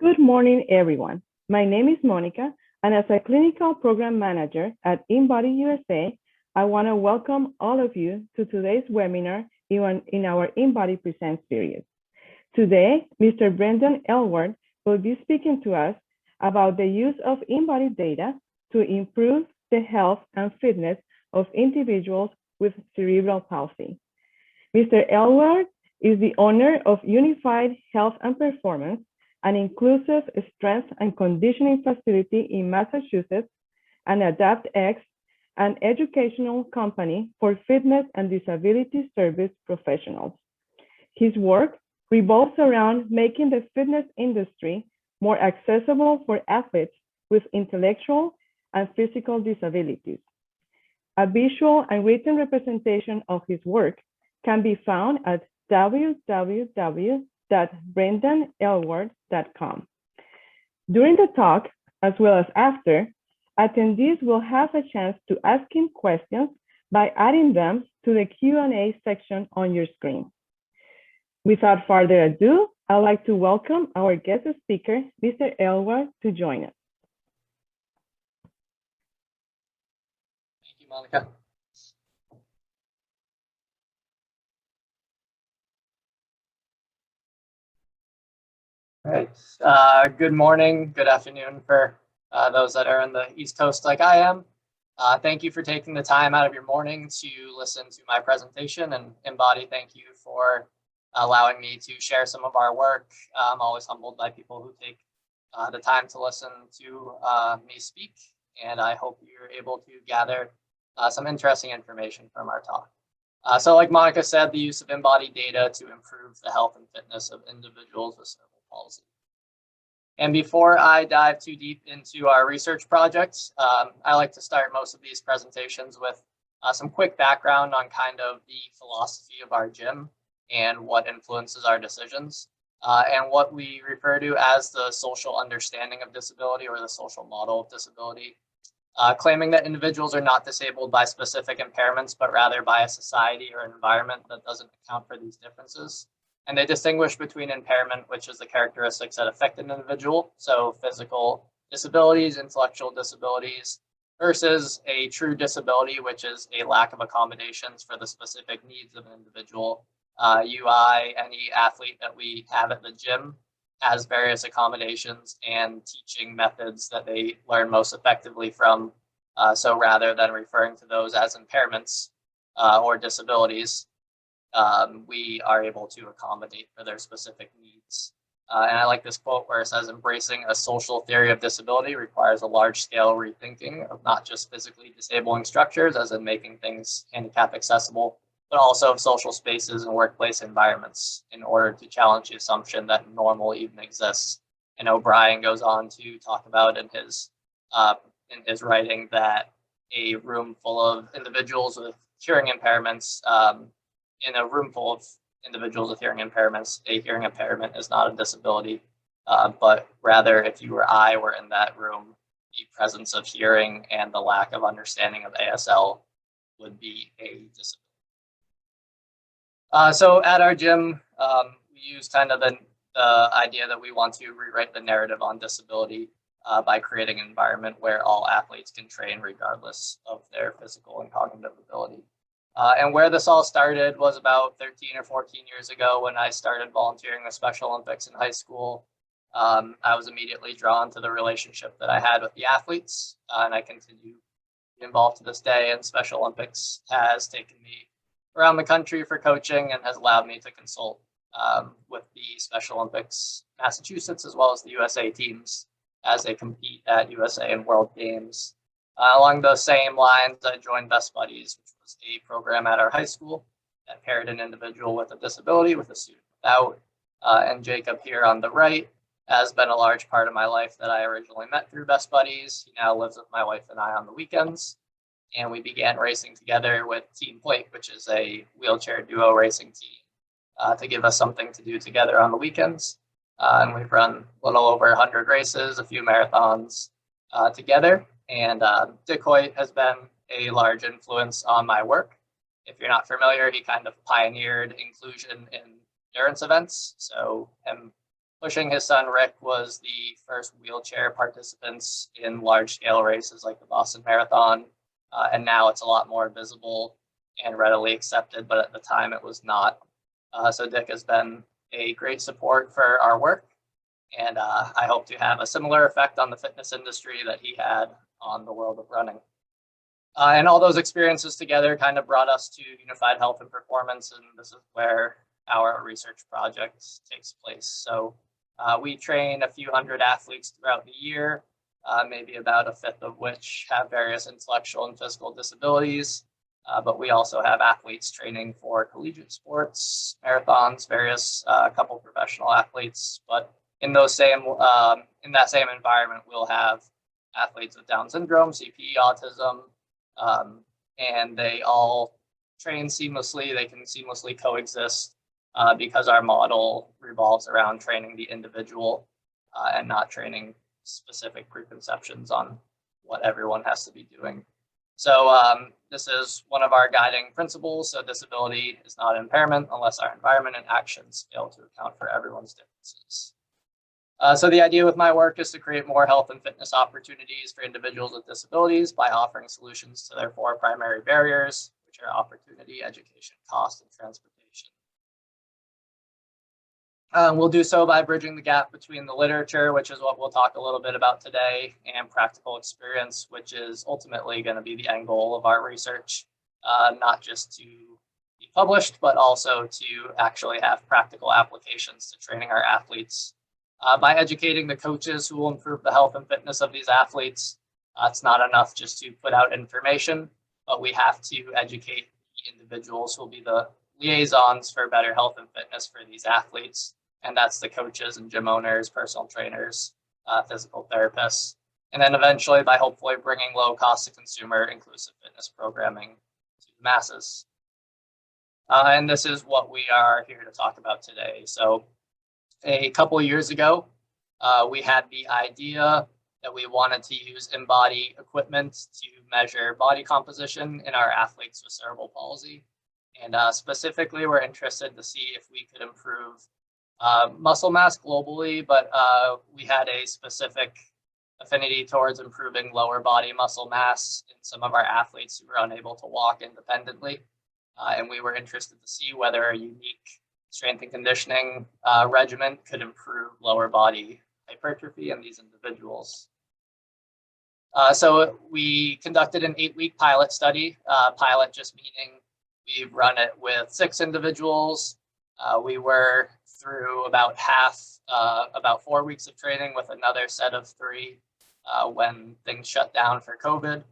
Good morning, everyone. My name is Monica, and as a clinical program manager at InBody USA, I want to welcome all of you to today's webinar in our InBody Presents series. Today, Mr. Brendan Aylward will be speaking to us about the use of InBody data to improve the health and fitness of individuals with cerebral palsy. Mr. Aylward is the owner of Unified Health and Performance, an inclusive strength and conditioning facility in Massachusetts, and AdaptX, an educational company for fitness and disability service professionals. His work revolves around making the fitness industry more accessible for athletes with intellectual and physical disabilities. A visual and written representation of his work can be found at www.brendanaylward.com. During the talk, as well as after, attendees will have a chance to ask him questions by adding them to the Q&A section on your screen. Without further ado, I'd like to welcome our guest speaker, Mr. Aylward, to join us. Thank you, Monica. All right. Good morning, good afternoon for those that are on the East Coast like I am. Thank you for taking the time out of your morning to listen to my presentation, and InBody, thank you for allowing me to share some of our work. I'm always humbled by people who take the time to listen to me speak, and I hope you're able to gather some interesting information from our talk. So like Monica said, the use of InBody data to improve the health and fitness of individuals with cerebral palsy. And before I dive too deep into our research projects, I like to start most of these presentations with some quick background on kind of the philosophy of our gym and what influences our decisions, and what we refer to as the social understanding of disability, or the social model of disability, claiming that individuals are not disabled by specific impairments, but rather by a society or environment that doesn't account for these differences. And they distinguish between impairment, which is the characteristics that affect an individual, so physical disabilities, intellectual disabilities, versus a true disability, which is a lack of accommodations for the specific needs of an individual. Any athlete that we have at the gym has various accommodations and teaching methods that they learn most effectively from. So rather than referring to those as impairments or disabilities, we are able to accommodate for their specific needs. And I like this quote where it says, "Embracing a social theory of disability requires a large-scale rethinking of not just physically disabling structures, as in making things handicap accessible, but also of social spaces and workplace environments in order to challenge the assumption that normal even exists." And O'Brien goes on to talk about in his writing that a room full of individuals with hearing impairments, in a room full of individuals with hearing impairments, a hearing impairment is not a disability, but rather if you or I were in that room, the presence of hearing and the lack of understanding of ASL would be a disability. So at our gym, we use kind of the idea that we want to rewrite the narrative on disability by creating an environment where all athletes can train regardless of their physical and cognitive ability. And where this all started was about 13 or 14 years ago when I started volunteering with Special Olympics in high school. I was immediately drawn to the relationship that I had with the athletes, and I continue to be involved to this day. And Special Olympics has taken me around the country for coaching and has allowed me to consult with the Special Olympics Massachusetts as well as the USA teams as they compete at USA and World Games. Along those same lines, I joined Best Buddies, which was a program at our high school that paired an individual with a disability with a student without. And Jacob here on the right has been a large part of my life that I originally met through Best Buddies. He now lives with my wife and I on the weekends. And we began racing together with Team Plate, which is a wheelchair duo racing team, to give us something to do together on the weekends. And we've run a little over 100 races, a few marathons together. And Dick Hoyt has been a large influence on my work. If you're not familiar, he kind of pioneered inclusion in endurance events. So him pushing his son Rick was the first wheelchair participants in large-scale races like the Boston Marathon, and now it's a lot more visible and readily accepted, but at the time it was not. So Dick has been a great support for our work, and I hope to have a similar effect on the fitness industry that he had on the world of running. And all those experiences together kind of brought us to Unified Health and Performance, and this is where our research project takes place. So we train a few hundred athletes throughout the year, maybe about a fifth of which have various intellectual and physical disabilities. But we also have athletes training for collegiate sports, marathons, various couple professional athletes. But in those same in that same environment, we'll have athletes with Down syndrome, CP, autism, and they all train seamlessly. They can seamlessly coexist because our model revolves around training the individual and not training specific preconceptions on what everyone has to be doing. So this is one of our guiding principles. So disability is not impairment unless our environment and actions fail to account for everyone's differences. So the idea with my work is to create more health and fitness opportunities for individuals with disabilities by offering solutions to their 4 primary barriers, which are opportunity, education, cost, and transportation. We'll do so by bridging the gap between the literature, which is what we'll talk a little bit about today, and practical experience, which is ultimately going to be the end goal of our research, not just to be published, but also to actually have practical applications to training our athletes. By educating the coaches who will improve the health and fitness of these athletes, it's not enough just to put out information, but we have to educate the individuals who will be the liaisons for better health and fitness for these athletes. And that's the coaches and gym owners, personal trainers, physical therapists. And then eventually by hopefully bringing low cost to consumer inclusive fitness programming to the masses. And this is what we are here to talk about today. So a couple of years ago, we had the idea that we wanted to use InBody equipment to measure body composition in our athletes with cerebral palsy. And specifically, we're interested to see if we could improve muscle mass globally, but we had a specific affinity towards improving lower body muscle mass in some of our athletes who were unable to walk independently. And we were interested to see whether a unique strength and conditioning regimen could improve lower body hypertrophy in these individuals. So we conducted an 8-week pilot study, pilot just meaning we've run it with 6 individuals. We were through about 4 weeks of training with another set of 3 when things shut down for COVID.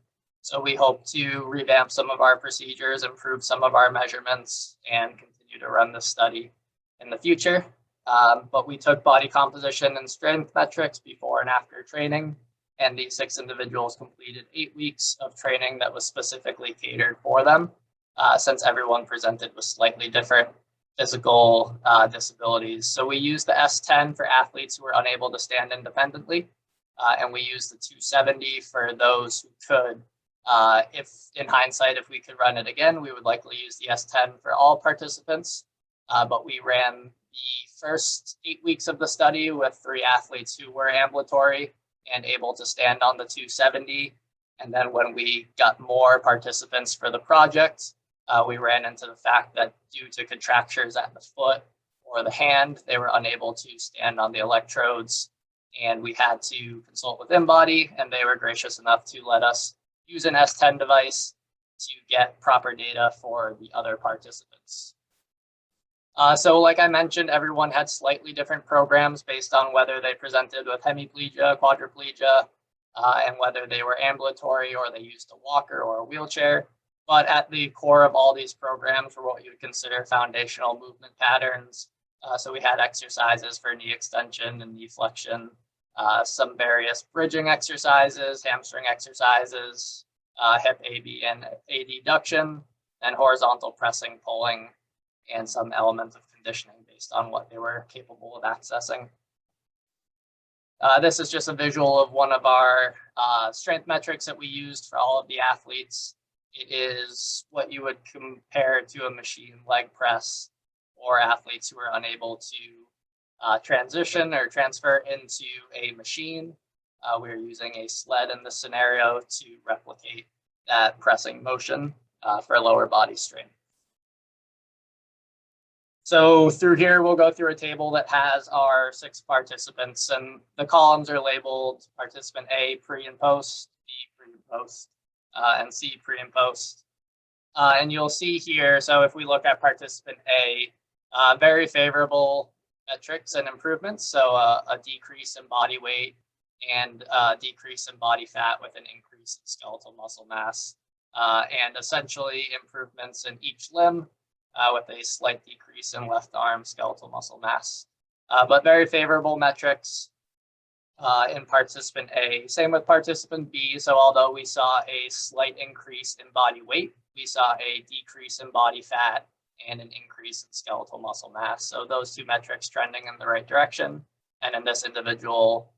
So we hope to revamp some of our procedures, improve some of our measurements, and continue to run this study in the future. But we took body composition and strength metrics before and after training, and these 6 individuals completed 8 weeks of training that was specifically catered for them, since everyone presented with slightly different physical disabilities. So we used the S10 for athletes who were unable to stand independently, and we used the 270 for those who could. If in hindsight, if we could run it again, we would likely use the S10 for all participants. But we ran the first 8 weeks of the study with 3 athletes who were ambulatory and able to stand on the 270. And then when we got more participants for the project, we ran into the fact that due to contractures at the foot or the hand, they were unable to stand on the electrodes. And we had to consult with InBody, and they were gracious enough to let us use an S10 device to get proper data for the other participants. So like I mentioned, everyone had slightly different programs based on whether they presented with hemiplegia, quadriplegia, and whether they were ambulatory or they used a walker or a wheelchair. But at the core of all these programs were what you would consider foundational movement patterns. So we had exercises for knee extension and knee flexion, some various bridging exercises, hamstring exercises, hip AB and adduction, and horizontal pressing, pulling, and some elements of conditioning based on what they were capable of accessing. This is just a visual of one of our strength metrics that we used for all of the athletes. It is what you would compare to a machine leg press or athletes who are unable to transition or transfer into a machine. We're using a sled in this scenario to replicate that pressing motion for lower body strain. So through here, we'll go through a table that has our 6 participants, and the columns are labeled participant A, pre and post, B, pre and post, and C, pre and post. And you'll see here, so if we look at participant A, very favorable metrics and improvements. So a decrease in body weight and a decrease in body fat with an increase in skeletal muscle mass, and essentially improvements in each limb with a slight decrease in left arm skeletal muscle mass. But very favorable metrics in participant A. Same with participant B. So although we saw a slight increase in body weight, we saw a decrease in body fat and an increase in skeletal muscle mass. So those 2 metrics trending in the right direction. And in this individual,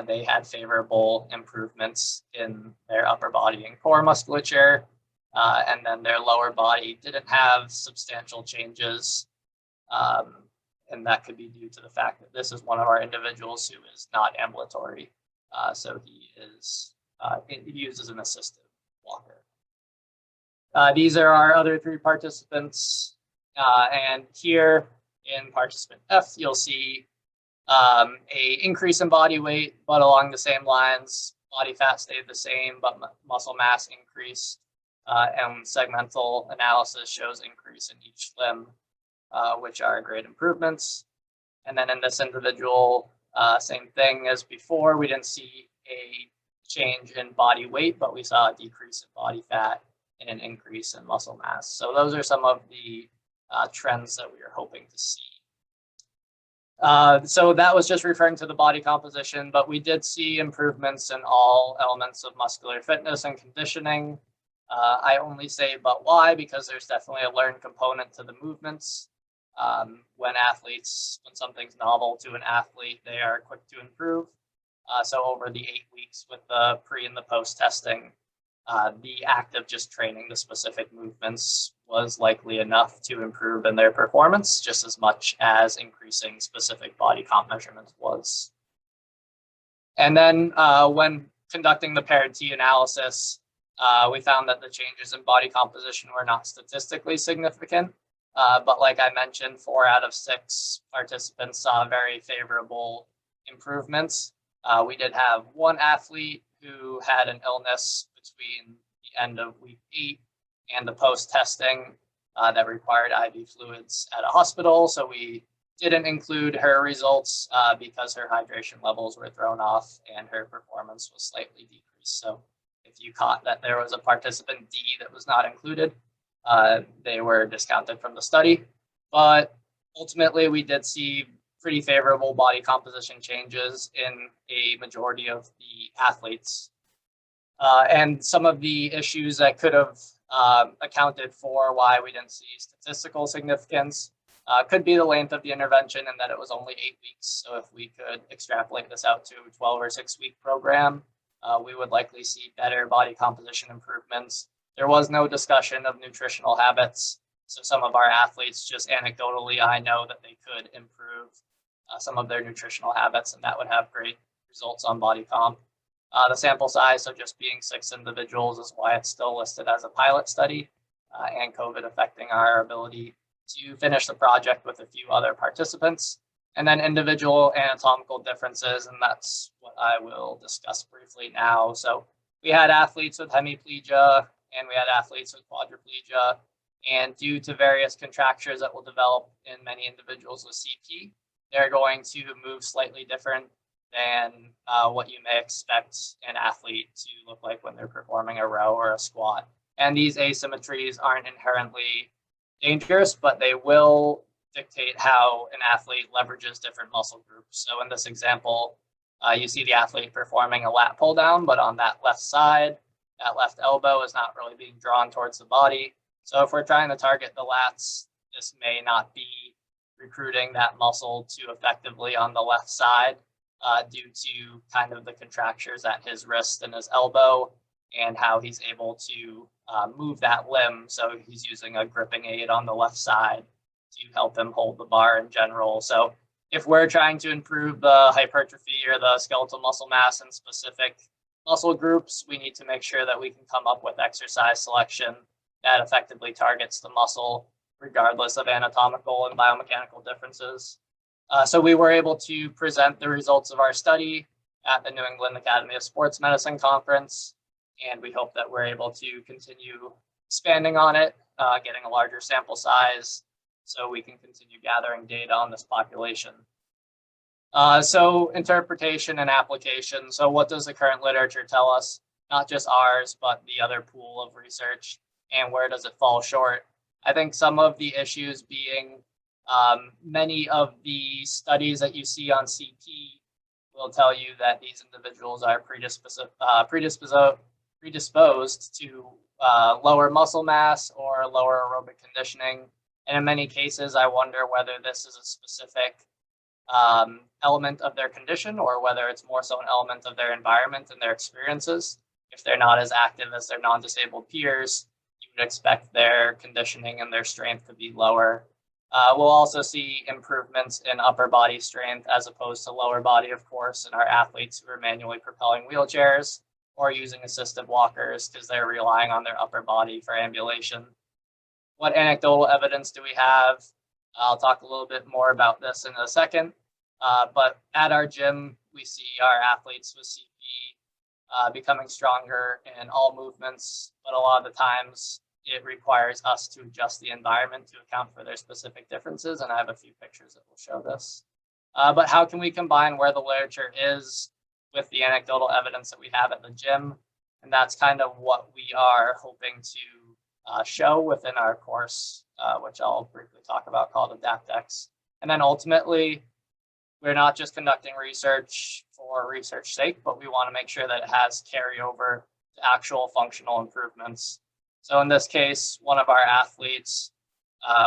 they had favorable improvements in their upper body and core musculature. And then their lower body didn't have substantial changes. And that could be due to the fact that this is one of our individuals who is not ambulatory. So he uses an assistive walker. These are our other 3 participants. And here in participant F, you'll see a increase in body weight, but along the same lines, body fat stayed the same, but muscle mass increased. And segmental analysis shows increase in each limb, which are great improvements. And then in this individual, same thing as before, we didn't see a change in body weight, but we saw a decrease in body fat and an increase in muscle mass. So those are some of the trends that we are hoping to see. So that was just referring to the body composition, but we did see improvements in all elements of muscular fitness and conditioning. I only say but why, because there's definitely a learned component to the movements. When something's novel to an athlete, they are quick to improve. So over the 8 weeks with the pre and the post testing, the act of just training the specific movements was likely enough to improve in their performance, just as much as increasing specific body comp measurements was. And then when conducting the paired T analysis, we found that the changes in body composition were not statistically significant. But like I mentioned, 4 out of 6 participants saw very favorable improvements. We did have 1 athlete who had an illness between the end of week 8 and the post testing that required IV fluids at a hospital. So we didn't include her results because her hydration levels were thrown off and her performance was slightly decreased. So if you caught that there was a participant D that was not included, they were discounted from the study. But ultimately, we did see pretty favorable body composition changes in a majority of the athletes. And some of the issues that could have accounted for why we didn't see statistical significance could be the length of the intervention and that it was only 8 weeks. So if we could extrapolate this out to a 12 or 6 week program, we would likely see better body composition improvements. There was no discussion of nutritional habits. So some of our athletes, just anecdotally, I know that they could improve some of their nutritional habits, and that would have great results on body comp. The sample size, so just being 6 individuals, is why it's still listed as a pilot study, and COVID affecting our ability to finish the project with a few other participants. And then individual anatomical differences, and that's what I will discuss briefly now. So we had athletes with hemiplegia, and we had athletes with quadriplegia. And due to various contractures that will develop in many individuals with CP, they're going to move slightly different than what you may expect an athlete to look like when they're performing a row or a squat. And these asymmetries aren't inherently dangerous, but they will dictate how an athlete leverages different muscle groups. So in this example, you see the athlete performing a lat pull down, but on that left side, that left elbow is not really being drawn towards the body. So if we're trying to target the lats, this may not be recruiting that muscle too effectively on the left side due to kind of the contractures at his wrist and his elbow and how he's able to move that limb. So he's using a gripping aid on the left side to help him hold the bar in general. So if we're trying to improve the hypertrophy or the skeletal muscle mass in specific muscle groups, we need to make sure that we can come up with exercise selection that effectively targets the muscle, regardless of anatomical and biomechanical differences. So we were able to present the results of our study at the New England Academy of Sports Medicine Conference, and we hope that we're able to continue expanding on it, getting a larger sample size, so we can continue gathering data on this population. So interpretation and application. So what does the current literature tell us? Not just ours, but the other pool of research, and where does it fall short? I think some of the issues being many of the studies that you see on CT will tell you that these individuals are predisposed to lower muscle mass or lower aerobic conditioning. And in many cases, I wonder whether this is a specific element of their condition or whether it's more so an element of their environment and their experiences. If they're not as active as their non-disabled peers, you would expect their conditioning and their strength to be lower. We'll also see improvements in upper body strength as opposed to lower body, of course, in our athletes who are manually propelling wheelchairs or using assistive walkers because they're relying on their upper body for ambulation. What anecdotal evidence do we have? I'll talk a little bit more about this in a second. But at our gym, we see our athletes with CP becoming stronger in all movements, but a lot of the times it requires us to adjust the environment to account for their specific differences. And I have a few pictures that will show this. But how can we combine where the literature is with the anecdotal evidence that we have at the gym? And that's kind of what we are hoping to show within our course, which I'll briefly talk about, called AdaptX. And then ultimately, we're not just conducting research for research sake, but we want to make sure that it has carryover to actual functional improvements. So in this case, one of our athletes,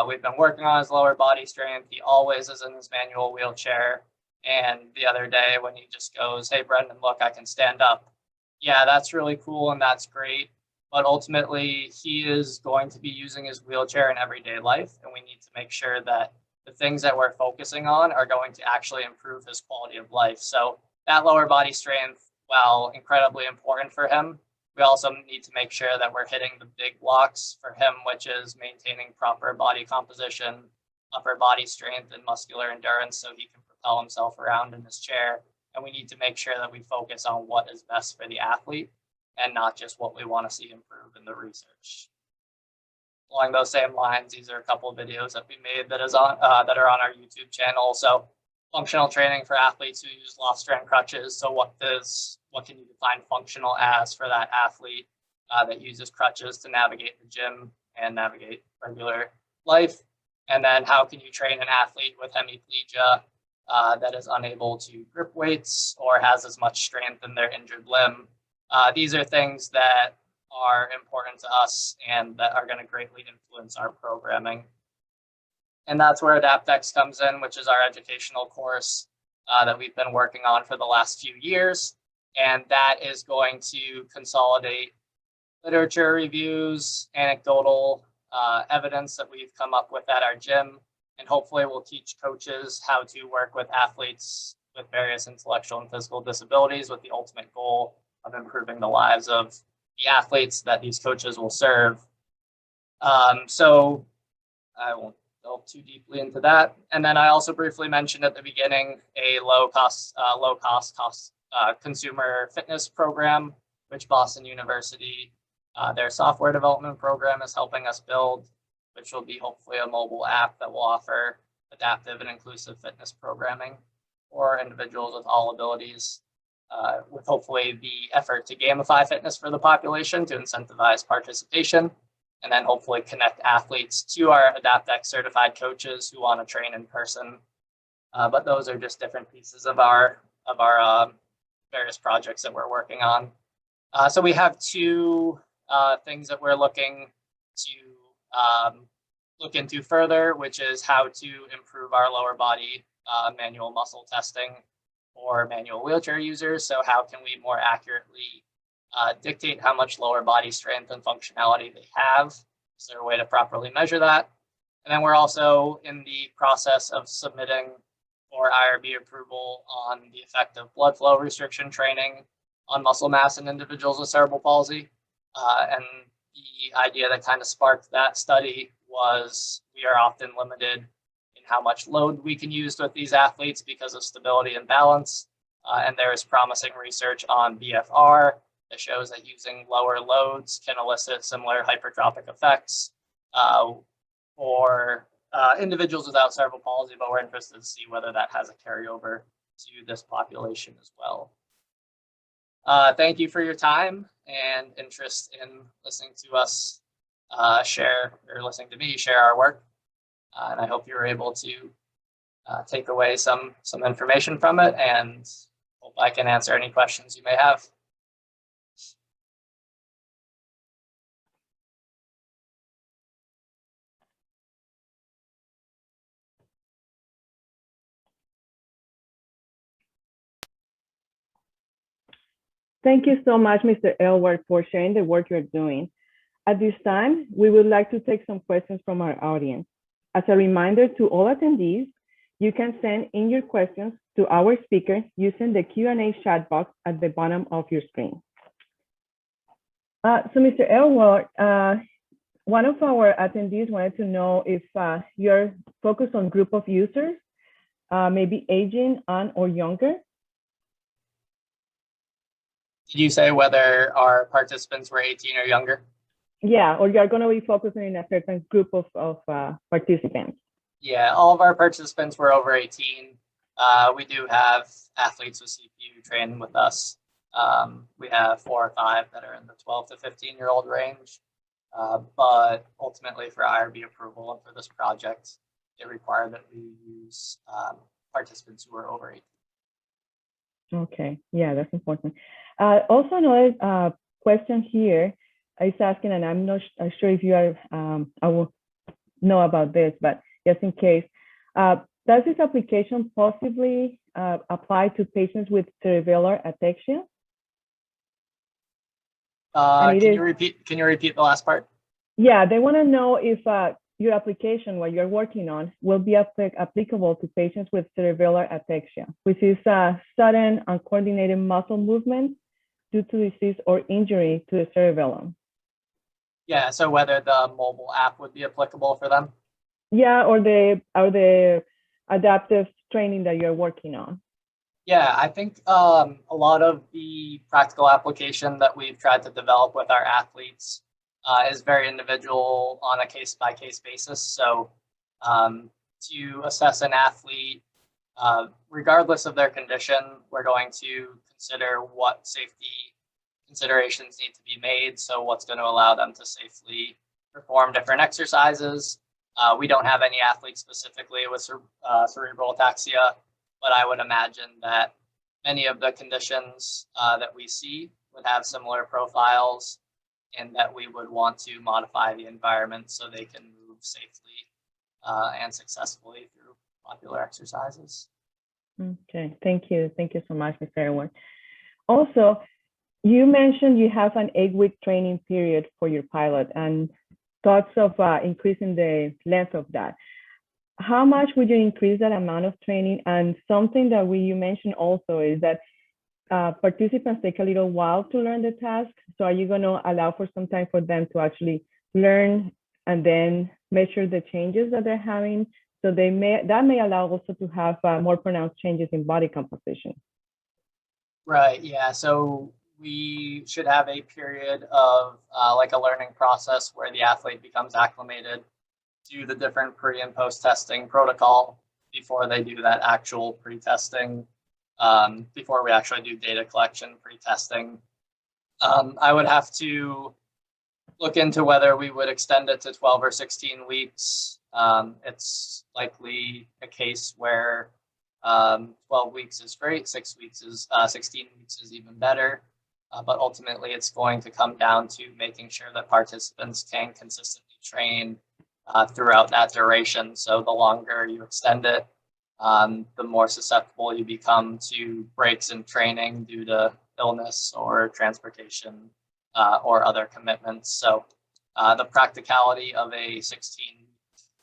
we've been working on his lower body strength. He always is in his manual wheelchair. And the other day when he just goes, "Hey, Brendan, look, I can stand up." Yeah, that's really cool and that's great. But ultimately, he is going to be using his wheelchair in everyday life. And we need to make sure that the things that we're focusing on are going to actually improve his quality of life. So that lower body strength, while incredibly important for him, we also need to make sure that we're hitting the big blocks for him, which is maintaining proper body composition, upper body strength, and muscular endurance so he can propel himself around in his chair. And we need to make sure that we focus on what is best for the athlete and not just what we want to see improve in the research. Along those same lines, these are a couple of videos that we made that are on our YouTube channel. So functional training for athletes who use loft strand crutches. So what can you define functional as for that athlete that uses crutches to navigate the gym and navigate regular life? And then how can you train an athlete with hemiplegia that is unable to grip weights or has as much strength in their injured limb? These are things that are important to us and that are going to greatly influence our programming. And that's where AdaptX comes in, which is our educational course that we've been working on for the last few years. And that is going to consolidate literature reviews, anecdotal evidence that we've come up with at our gym, and hopefully we'll teach coaches how to work with athletes with various intellectual and physical disabilities with the ultimate goal of improving the lives of the athletes that these coaches will serve. So I won't delve too deeply into that. And then I also briefly mentioned at the beginning a low cost consumer fitness program, which Boston University, their software development program is helping us build, which will be hopefully a mobile app that will offer adaptive and inclusive fitness programming for individuals with all abilities, with hopefully the effort to gamify fitness for the population to incentivize participation, and then hopefully connect athletes to our AdaptX certified coaches who want to train in person. But those are just different pieces of our various projects that we're working on. So we have two things that we're looking to look into further, which is how to improve our lower body manual muscle testing for manual wheelchair users. So how can we more accurately dictate how much lower body strength and functionality they have? Is there a way to properly measure that? And then we're also in the process of submitting for IRB approval on the effect of blood flow restriction training on muscle mass in individuals with cerebral palsy. And the idea that kind of sparked that study was we are often limited in how much load we can use with these athletes because of stability and balance. And there is promising research on BFR that shows that using lower loads can elicit similar hypertrophic effects for individuals without cerebral palsy, but we're interested to see whether that has a carryover to this population as well. Thank you for your time and interest in listening to us listening to me share our work. And I hope you were able to take away some information from it, and hope I can answer any questions you may have. Thank you so much, Mr. Aylward, for sharing the work you're doing. At this time, we would like to take some questions from our audience. As a reminder to all attendees, you can send in your questions to our speaker using the Q&A chat box at the bottom of your screen. So Mr. Aylward, one of our attendees wanted to know if you're focused on group of users, maybe aging on or younger. Did you say whether our participants were 18 or younger? Yeah, or you're going to be focusing in a certain group of participants. Yeah, all of our participants were over 18. We do have athletes with CPU training with us. We have 4 or 5 that are in the 12 to 15-year-old range. But ultimately for IRB approval and for this project, it required that we use participants who are over 18. Okay, yeah, that's important. Also another question here is asking, and I'm not sure if you are, I will know about this, but just in case, does this application possibly apply to patients with cerebellar ataxia? Can you repeat the last part? Yeah, they want to know if your application, what you're working on, will be applicable to patients with cerebellar ataxia, which is sudden uncoordinated muscle movement due to disease or injury to the cerebellum. Yeah, so whether the mobile app would be applicable for them? Yeah, or the adaptive training that you're working on. Yeah, I think a lot of the practical application that we've tried to develop with our athletes is very individual on a case-by-case basis. So to assess an athlete, regardless of their condition, we're going to consider what safety considerations need to be made. So what's going to allow them to safely perform different exercises. We don't have any athletes specifically with cerebral ataxia, but I would imagine that many of the conditions that we see would have similar profiles, and that we would want to modify the environment so they can move safely and successfully through popular exercises. Okay, thank you. Thank you so much, Mr. Aylward. Also, you mentioned you have an 8-week training period for your pilot and thoughts of increasing the length of that. How much would you increase that amount of training? And something that you mentioned also is that participants take a little while to learn the task. So are you going to allow for some time for them to actually learn and then measure the changes that they're having? So that may allow also to have more pronounced changes in body composition. Right, yeah. So we should have a period of like a learning process where the athlete becomes acclimated to the different pre and post testing protocol before they do that actual pre-testing, before we actually do data collection pre-testing. I would have to look into whether we would extend it to 12 or 16 weeks. It's likely a case where 12 weeks is great, 16 weeks is even better. But ultimately, it's going to come down to making sure that participants can consistently train throughout that duration. So the longer you extend it, the more susceptible you become to breaks in training due to illness or transportation or other commitments. So the practicality of a 16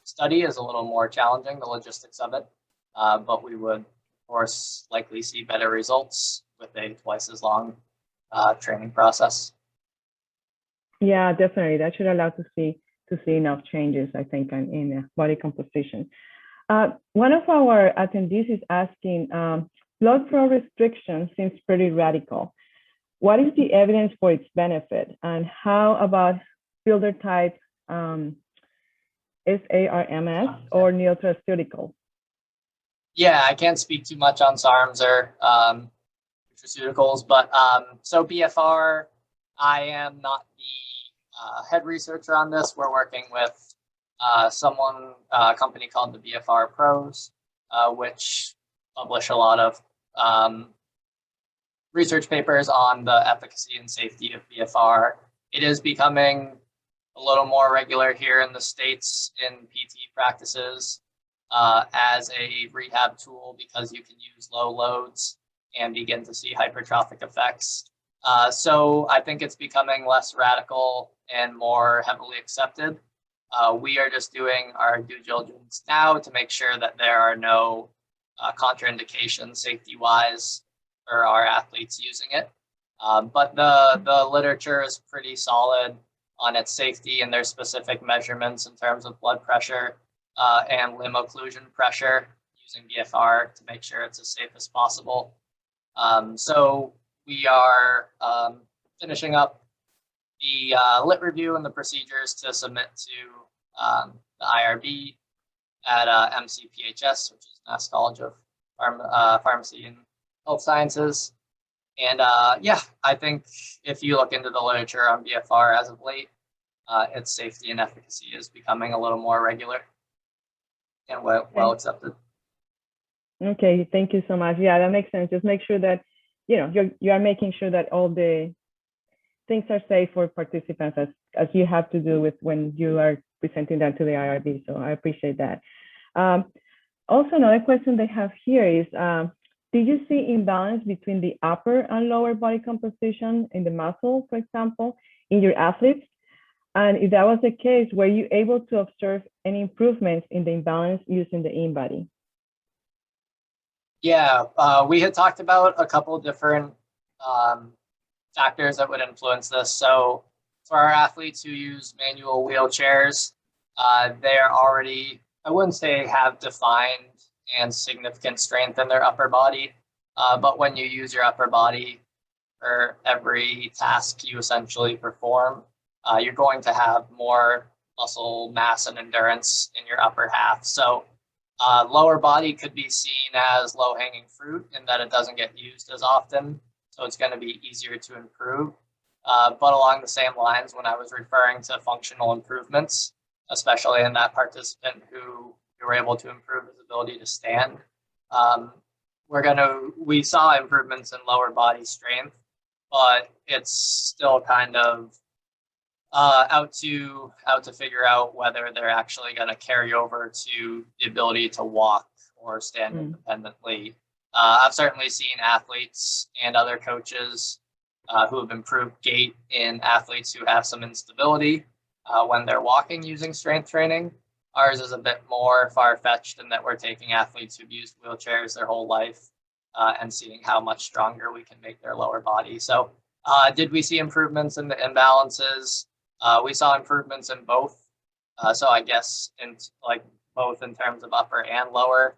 study is a little more challenging, the logistics of it. but we would, of course, likely see better results with a twice as long training process. Yeah, definitely. That should allow to see enough changes, I think, in body composition. One of our attendees is asking, blood flow restriction seems pretty radical. What is the evidence for its benefit? And how about filter type SARMs or nutraceutical? Yeah, I can't speak too much on SARMs or nutraceuticals, but so BFR, I am not the head researcher on this. We're working with a company called the BFR Pros, which publish a lot of research papers on the efficacy and safety of BFR. It is becoming a little more regular here in the States in PT practices as a rehab tool because you can use low loads and begin to see hypertrophic effects. So I think it's becoming less radical and more heavily accepted. We are just doing our due diligence now to make sure that there are no contraindications safety-wise for our athletes using it. But the literature is pretty solid on its safety, and there's specific measurements in terms of blood pressure and limb occlusion pressure using BFR to make sure it's as safe as possible. So we are finishing up the lit review and the procedures to submit to the IRB at MCPHS, which is Mass College of Pharmacy and Health Sciences. And yeah, I think if you look into the literature on BFR as of late, its safety and efficacy is becoming a little more regular and well accepted. Okay, thank you so much. Yeah, that makes sense. Just make sure that you are making sure that all the things are safe for participants as you have to do with when you are presenting that to the IRB. So I appreciate that. Also, another question they have here is, did you see imbalance between the upper and lower body composition in the muscle, for example, in your athletes? And if that was the case, were you able to observe any improvements in the imbalance using the InBody? Yeah, we had talked about a couple of different factors that would influence this. So for our athletes who use manual wheelchairs, they are already, I wouldn't say have defined and significant strength in their upper body, but when you use your upper body for every task you essentially perform, you're going to have more muscle mass and endurance in your upper half. So lower body could be seen as low-hanging fruit in that it doesn't get used as often, so it's going to be easier to improve. But along the same lines, when I was referring to functional improvements, especially in that participant who we were able to improve his ability to stand, we saw improvements in lower body strength, but it's still kind of out to figure out whether they're actually going to carry over to the ability to walk or stand independently. I've certainly seen athletes and other coaches who have improved gait in athletes who have some instability when they're walking using strength training. Ours is a bit more far-fetched in that we're taking athletes who've used wheelchairs their whole life and seeing how much stronger we can make their lower body. So did we see improvements in the imbalances? We saw improvements in both. So I guess in both in terms of upper and lower.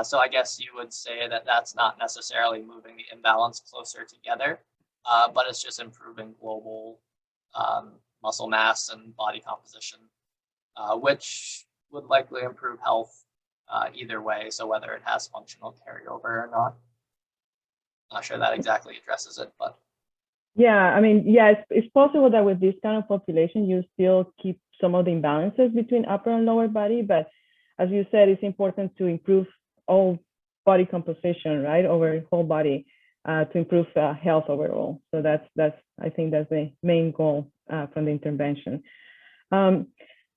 So I guess you would say that that's not necessarily moving the imbalance closer together, but it's just improving global muscle mass and body composition, which would likely improve health either way. So whether it has functional carryover or not, not sure that exactly addresses it, but. Yeah, I mean, yeah, it's possible that with this kind of population, you still keep some of the imbalances between upper and lower body, but as you said, it's important to improve all body composition, right, over whole body to improve health overall. So that's I think that's the main goal from the intervention.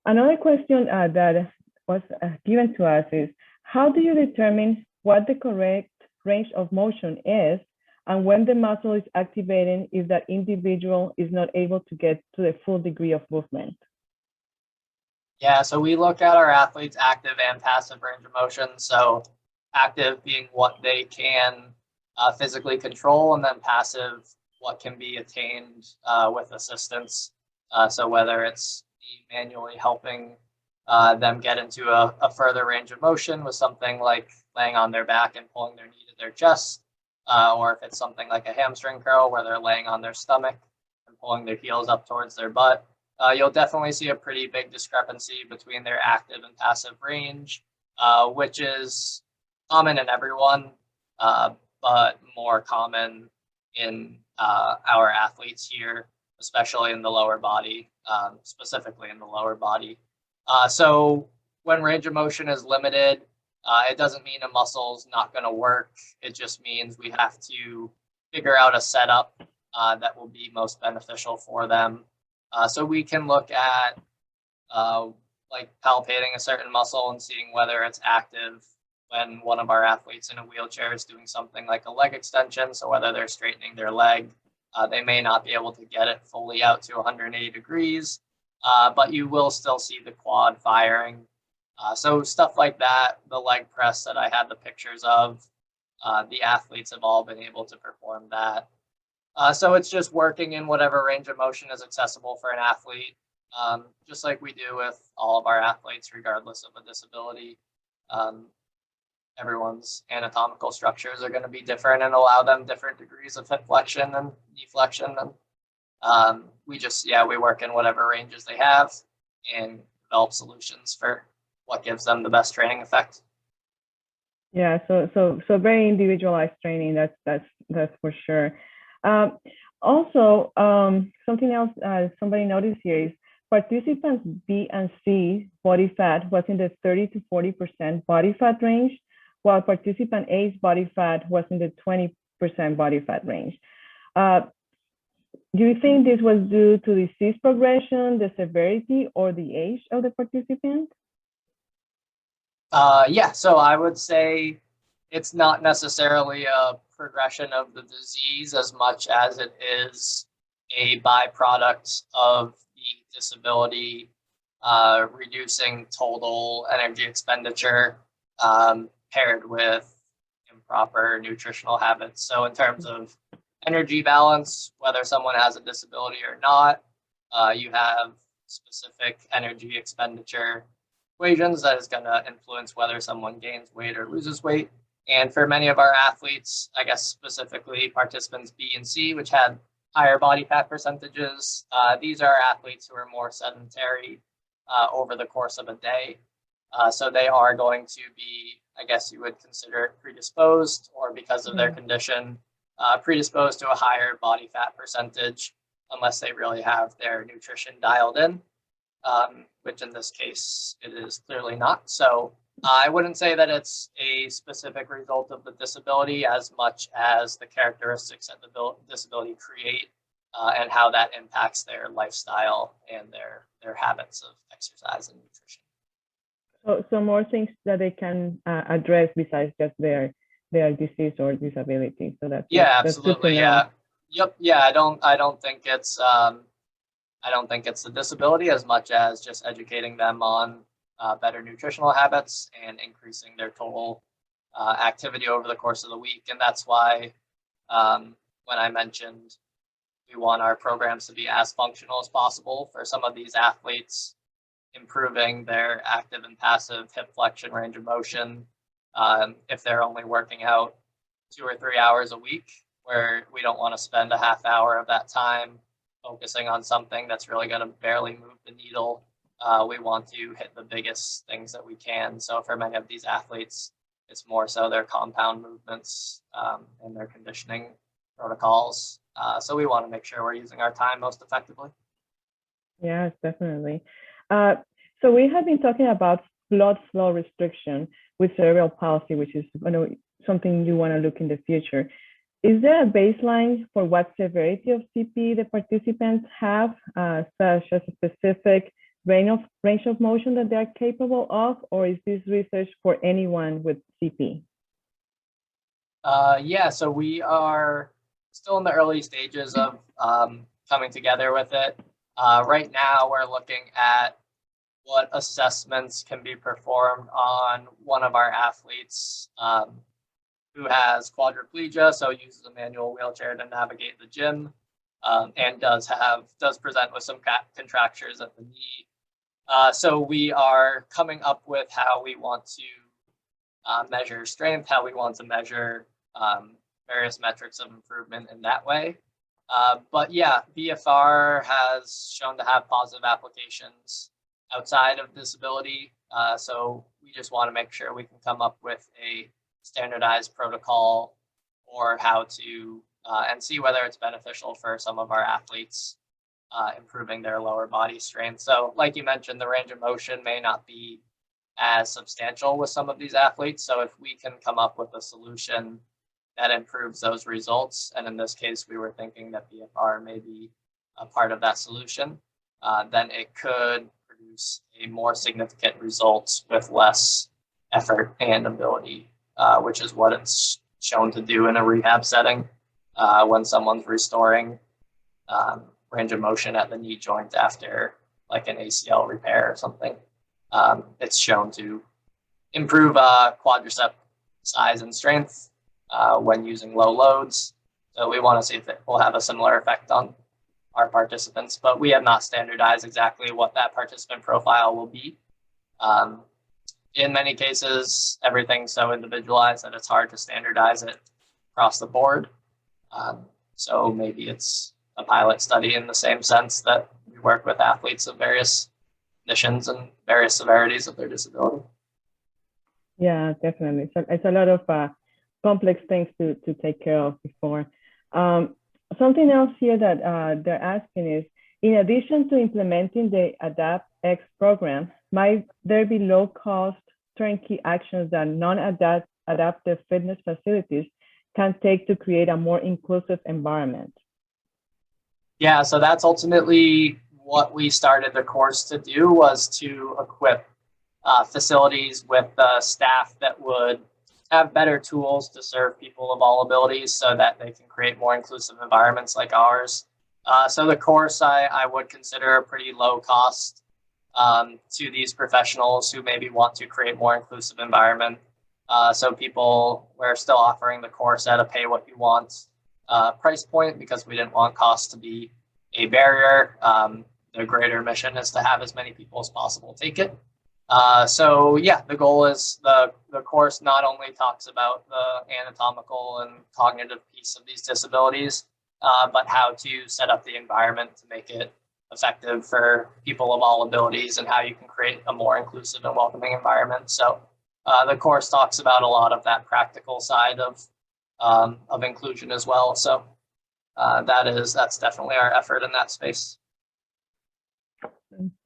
Another question that was given to us is, how do you determine what the correct range of motion is and when the muscle is activating if that individual is not able to get to the full degree of movement? Yeah, so we look at our athletes' active and passive range of motion. So active being what they can physically control, and then passive, what can be attained with assistance. So whether it's manually helping them get into a further range of motion with something like laying on their back and pulling their knee to their chest, or if it's something like a hamstring curl where they're laying on their stomach and pulling their heels up towards their butt, you'll definitely see a pretty big discrepancy between their active and passive range, which is common in everyone, but more common in our athletes here, especially in the lower body, specifically in the lower body. So when range of motion is limited, it doesn't mean a muscle's not going to work. It just means we have to figure out a setup that will be most beneficial for them. So we can look at like palpating a certain muscle and seeing whether it's active when one of our athletes in a wheelchair is doing something like a leg extension. So whether they're straightening their leg, they may not be able to get it fully out to 180 degrees, but you will still see the quad firing. So stuff like that, the leg press that I had the pictures of, the athletes have all been able to perform that. So it's just working in whatever range of motion is accessible for an athlete, just like we do with all of our athletes, regardless of a disability. Everyone's anatomical structures are going to be different and allow them different degrees of hip flexion and knee flexion. And we work in whatever ranges they have and develop solutions for what gives them the best training effect. Yeah, so very individualized training. That's for sure. Also, something else somebody noticed here is participants B and C body fat was in the 30 to 40% body fat range, while participant A's body fat was in the 20% body fat range. Do you think this was due to disease progression, the severity, or the age of the participant? Yeah, so I would say it's not necessarily a progression of the disease as much as it is a byproduct of the disability, reducing total energy expenditure paired with improper nutritional habits. So in terms of energy balance, whether someone has a disability or not, you have specific energy expenditure equations that is going to influence whether someone gains weight or loses weight. And for many of our athletes, I guess specifically participants B and C, which had higher body fat percentages, these are athletes who are more sedentary over the course of a day. So they are going to be, I guess you would consider it predisposed, or because of their condition, predisposed to a higher body fat percentage, unless they really have their nutrition dialed in, which in this case, it is clearly not. So I wouldn't say that it's a specific result of the disability as much as the characteristics that the disability create and how that impacts their lifestyle and their habits of exercise and nutrition. So more things that they can address besides just their disease or disability. So that's absolutely. Yeah. Yep. Yeah. I don't think it's the disability as much as just educating them on better nutritional habits and increasing their total activity over the course of the week. And that's why when I mentioned we want our programs to be as functional as possible for some of these athletes, improving their active and passive hip flexion range of motion. If they're only working out 2 or 3 hours a week, where we don't want to spend a half hour of that time focusing on something that's really going to barely move the needle. We want to hit the biggest things that we can. So for many of these athletes, it's more so their compound movements and their conditioning protocols. So we want to make sure we're using our time most effectively. Yes, definitely. So we have been talking about blood flow restriction with cerebral palsy, which is something you want to look in the future. Is there a baseline for what severity of CP the participants have, such as a specific range of motion that they're capable of, or is this research for anyone with CP? So we are still in the early stages of coming together with it. Right now, we're looking at what assessments can be performed on one of our athletes who has quadriplegia, so uses a manual wheelchair to navigate the gym, and does present with some contractures at the knee. So we are coming up with how we want to measure strength, how we want to measure various metrics of improvement in that way. But yeah, BFR has shown to have positive applications outside of disability. So we just want to make sure we can come up with a standardized protocol or how to and see whether it's beneficial for some of our athletes improving their lower body strength. So like you mentioned, the range of motion may not be as substantial with some of these athletes. So if we can come up with a solution that improves those results, and in this case, we were thinking that BFR may be a part of that solution, then it could produce a more significant result with less effort and ability, which is what it's shown to do in a rehab setting when someone's restoring range of motion at the knee joint after like an ACL repair or something. It's shown to improve quadricep size and strength when using low loads. So we want to see if it will have a similar effect on our participants, but we have not standardized exactly what that participant profile will be. In many cases, everything's so individualized that it's hard to standardize it across the board. So maybe it's a pilot study in the same sense that we work with athletes of various conditions and various severities of their disability. Yeah, definitely. So it's a lot of complex things to take care of before. Something else here that they're asking is, in addition to implementing the ADAPT-X program, might there be low-cost turnkey actions that non-adaptive fitness facilities can take to create a more inclusive environment? Yeah, so that's ultimately what we started the course to do, was to equip facilities with staff that would have better tools to serve people of all abilities so that they can create more inclusive environments like ours. So the course I would consider a pretty low cost to these professionals who maybe want to create more inclusive environment. So we're still offering the course at a pay what you want price point because we didn't want cost to be a barrier. The greater mission is to have as many people as possible take it. So yeah, the goal is the course not only talks about the anatomical and cognitive piece of these disabilities, but how to set up the environment to make it effective for people of all abilities and how you can create a more inclusive and welcoming environment. So the course talks about a lot of that practical side of inclusion as well. So that's definitely our effort in that space.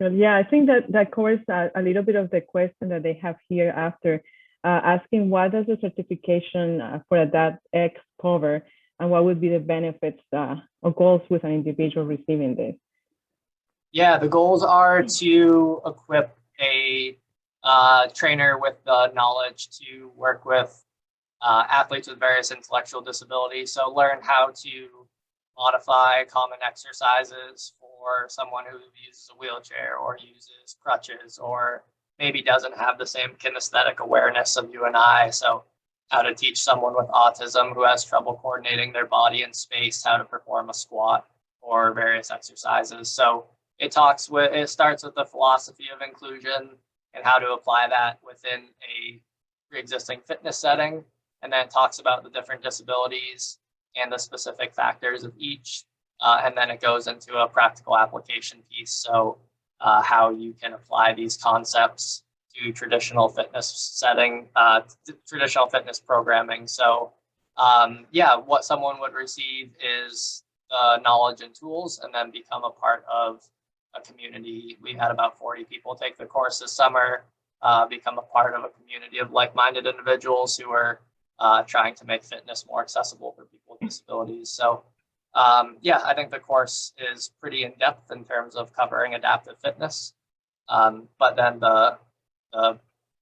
Yeah, I think that covers a little bit of the question that they have here after asking what does the certification for ADAPT-X cover and what would be the benefits or goals with an individual receiving this? Yeah, the goals are to equip a trainer with the knowledge to work with athletes with various intellectual disabilities. So learn how to modify common exercises for someone who uses a wheelchair or uses crutches or maybe doesn't have the same kinesthetic awareness of you and I. So how to teach someone with autism who has trouble coordinating their body in space, how to perform a squat or various exercises. So it starts with the philosophy of inclusion and how to apply that within a pre-existing fitness setting. And then it talks about the different disabilities and the specific factors of each. And then it goes into a practical application piece. So how you can apply these concepts to traditional fitness traditional fitness programming. So what someone would receive is knowledge and tools and then become a part of a community. We had about 40 people take the course this summer, become a part of a community of like-minded individuals who are trying to make fitness more accessible for people with disabilities. So I think the course is pretty in-depth in terms of covering adaptive fitness. But then the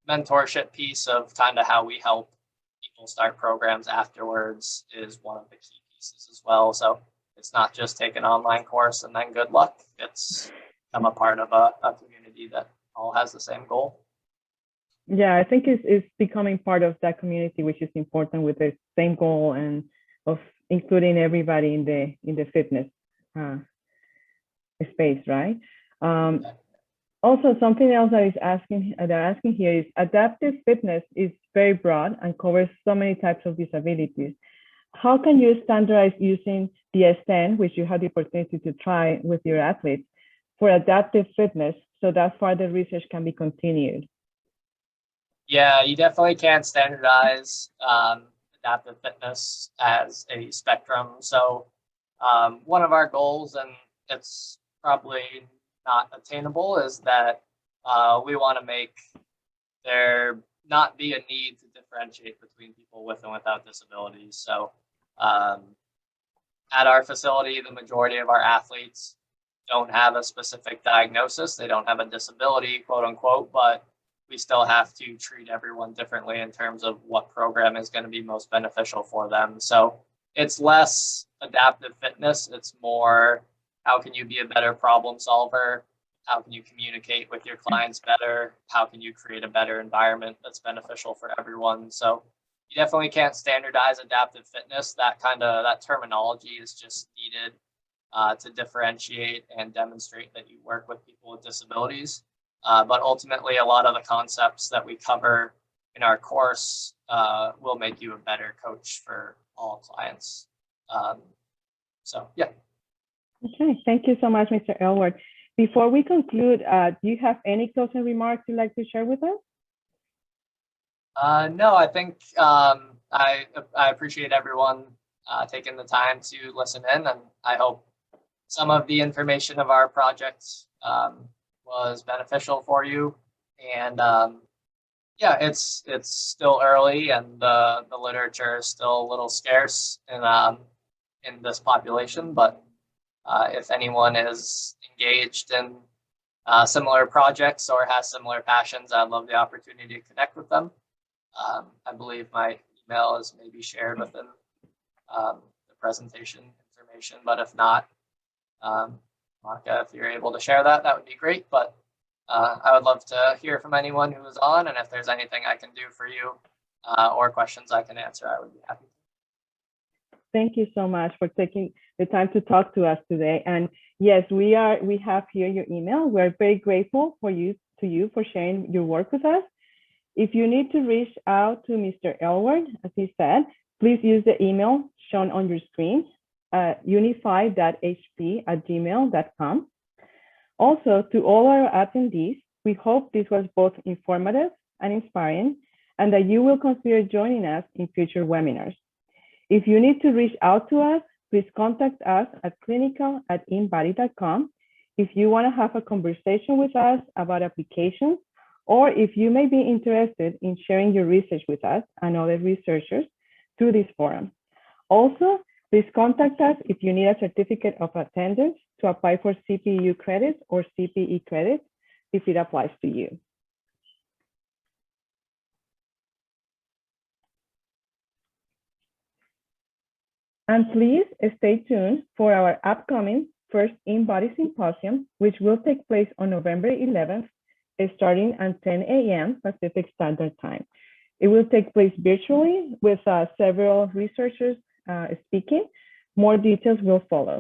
mentorship piece of kind of how we help people start programs afterwards is one of the key pieces as well. So it's not just take an online course and then good luck. It's become a part of a community that all has the same goal. Yeah, I think it's becoming part of that community, which is important, with the same goal and of including everybody in the fitness space, right? Also, something else that they're asking here is adaptive fitness is very broad and covers so many types of disabilities. How can you standardize using the S10, which you had the opportunity to try with your athletes, for adaptive fitness so that further research can be continued? Yeah, you definitely can't standardize adaptive fitness as a spectrum. So one of our goals, and it's probably not attainable, is that we want to make there not be a need to differentiate between people with and without disabilities. So at our facility, the majority of our athletes don't have a specific diagnosis. They don't have a disability, quote unquote, but we still have to treat everyone differently in terms of what program is going to be most beneficial for them. So it's less adaptive fitness. It's more, how can you be a better problem solver? How can you communicate with your clients better? How can you create a better environment that's beneficial for everyone? So you definitely can't standardize adaptive fitness. That terminology is just needed to differentiate and demonstrate that you work with people with disabilities. But ultimately, a lot of the concepts that we cover in our course will make you a better coach for all clients. So, yeah. Okay, thank you so much, Mr. Aylward. Before we conclude, do you have any closing remarks you'd like to share with us? No, I think I appreciate everyone taking the time to listen in, and I hope some of the information of our project was beneficial for you. And yeah, it's still early, and the literature is still a little scarce in this population. But if anyone is engaged in similar projects or has similar passions, I'd love the opportunity to connect with them. I believe my email is maybe shared within the presentation information, but if not, Monica, if you're able to share that, that would be great. But I would love to hear from anyone who is on, and if there's anything I can do for you or questions I can answer, I would be happy. Thank you so much for taking the time to talk to us today. And yes, we have here your email. We're very grateful to you for sharing your work with us. If you need to reach out to Mr. Aylward, as he said, please use the email shown on your screen, unify.hp@gmail.com. Also, to all our attendees, we hope this was both informative and inspiring, and that you will consider joining us in future webinars. If you need to reach out to us, please contact us at clinical@inbody.com if you want to have a conversation with us about applications, or if you may be interested in sharing your research with us and other researchers through this forum. Also, please contact us if you need a certificate of attendance to apply for CPU credits or CPE credits if it applies to you. And please stay tuned for our upcoming first InBody Symposium, which will take place on November 11th, starting at 10 a.m. Pacific Standard Time. It will take place virtually with several researchers speaking. More details will follow.